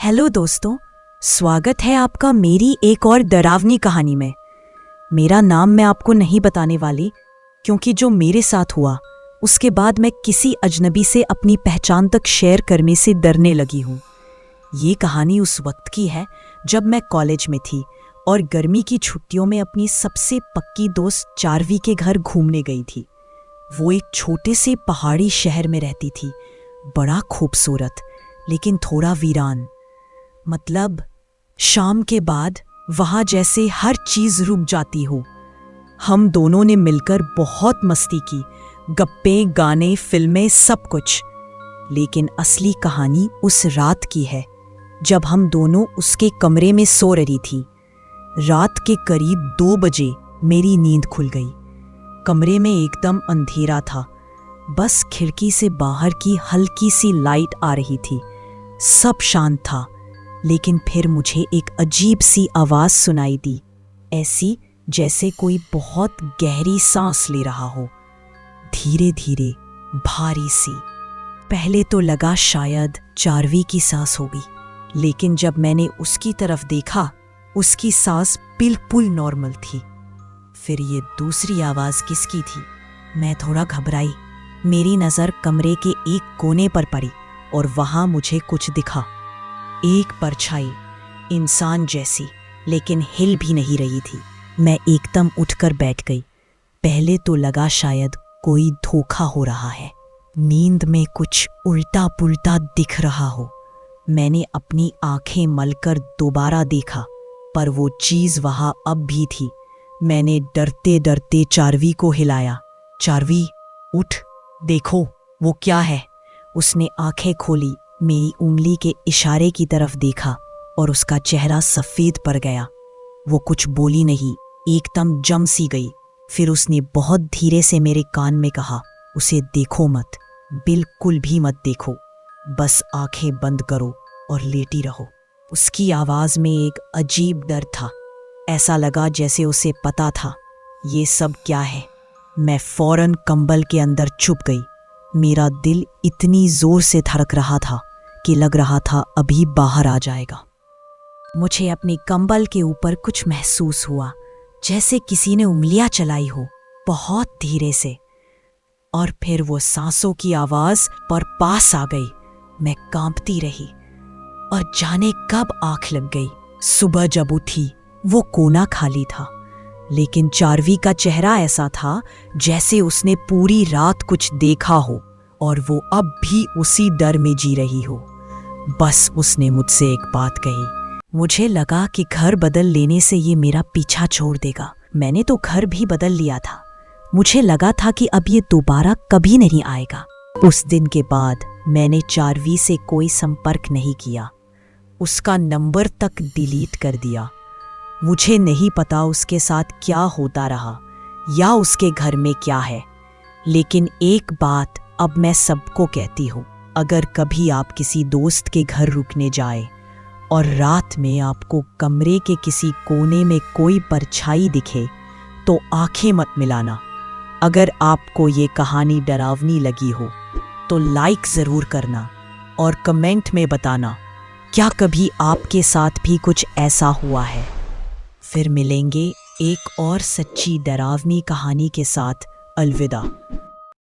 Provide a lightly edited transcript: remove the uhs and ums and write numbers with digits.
Hello दोस्तों, स्वागत है आपका मेरी एक और डरावनी कहानी में। मेरा नाम मैं आपको नहीं बताने वाली, क्योंकि जो मेरे साथ हुआ उसके बाद मैं किसी अजनबी से अपनी पहचान तक शेयर करने से डरने लगी हूँ। ये कहानी उस वक्त की है जब मैं कॉलेज में थी और गर्मी की छुट्टियों में अपनी सबसे पक्की दोस्त चारवी के घर घूमने गई थी। वो एक छोटे से पहाड़ी शहर में रहती थी, बड़ा खूबसूरत लेकिन थोड़ा वीरान। मतलब शाम के बाद वहां जैसे हर चीज रुक जाती हो। हम दोनों ने मिलकर बहुत मस्ती की, गप्पे, गाने, फिल्में, सब कुछ। लेकिन असली कहानी उस रात की है जब हम दोनों उसके कमरे में सो रही थी। रात के करीब 2 बजे मेरी नींद खुल गई। कमरे में एकदम अंधेरा था, बस खिड़की से बाहर की हल्की सी लाइट आ रही थी। सब शांत था, लेकिन फिर मुझे एक अजीब सी आवाज सुनाई दी, ऐसी जैसे कोई बहुत गहरी सांस ले रहा हो, धीरे धीरे, भारी सी। पहले तो लगा शायद चारवी की सांस होगी, लेकिन जब मैंने उसकी तरफ देखा, उसकी सांस बिल्कुल नॉर्मल थी। फिर ये दूसरी आवाज किसकी थी? मैं थोड़ा घबराई। मेरी नजर कमरे के एक कोने पर पड़ी और वहां मुझे कुछ दिखा। एक परछाई, इंसान जैसी, लेकिन हिल भी नहीं रही थी। मैं एकदम उठकर बैठ गई। पहले तो लगा शायद कोई धोखा हो रहा है, नींद में कुछ उल्टा पुल्टा दिख रहा हो। मैंने अपनी आंखें मलकर दोबारा देखा, पर वो चीज वहां अब भी थी। मैंने डरते डरते चारवी को हिलाया। चारवी, उठ, देखो वो क्या है। उसने आंखें खोली, मेरी उंगली के इशारे की तरफ देखा और उसका चेहरा सफेद पड़ गया। वो कुछ बोली नहीं, एकदम जम सी गई। फिर उसने बहुत धीरे से मेरे कान में कहा, उसे देखो मत, बिल्कुल भी मत देखो, बस आंखें बंद करो और लेटी रहो। उसकी आवाज में एक अजीब डर था। ऐसा लगा जैसे उसे पता था ये सब क्या है। मैं फौरन कंबल के अंदर छुप गई। मेरा दिल इतनी जोर से धड़क रहा था कि लग रहा था अभी बाहर आ जाएगा। मुझे अपने कंबल के ऊपर कुछ महसूस हुआ, जैसे किसी ने उंगलियां चलाई हो, बहुत धीरे से। और फिर वो सांसों की आवाज पर पास आ गई। मैं कांपती रही और जाने कब आंख लग गई। सुबह जब उठी, वो कोना खाली था, लेकिन चारवी का चेहरा ऐसा था जैसे उसने पूरी रात कुछ देखा हो और वो अब भी उसी डर में जी रही हो। बस उसने मुझसे एक बात कही। मुझे लगा कि घर बदल लेने से ये मेरा पीछा छोड़ देगा। मैंने तो घर भी बदल लिया था। मुझे लगा था कि अब ये दोबारा कभी नहीं आएगा। उस दिन के बाद मैंने चारवी से कोई संपर्क नहीं किया, उसका नंबर तक डिलीट कर दिया। मुझे नहीं पता उसके साथ क्या होता रहा या उसके घर में क्या है, लेकिन एक बात अब मैं सबको कहती हूँ, अगर कभी आप किसी दोस्त के घर रुकने जाए और रात में आपको कमरे के किसी कोने में कोई परछाई दिखे, तो आंखें मत मिलाना। अगर आपको ये कहानी डरावनी लगी हो तो लाइक ज़रूर करना और कमेंट में बताना क्या कभी आपके साथ भी कुछ ऐसा हुआ है। फिर मिलेंगे एक और सच्ची डरावनी कहानी के साथ। अलविदा।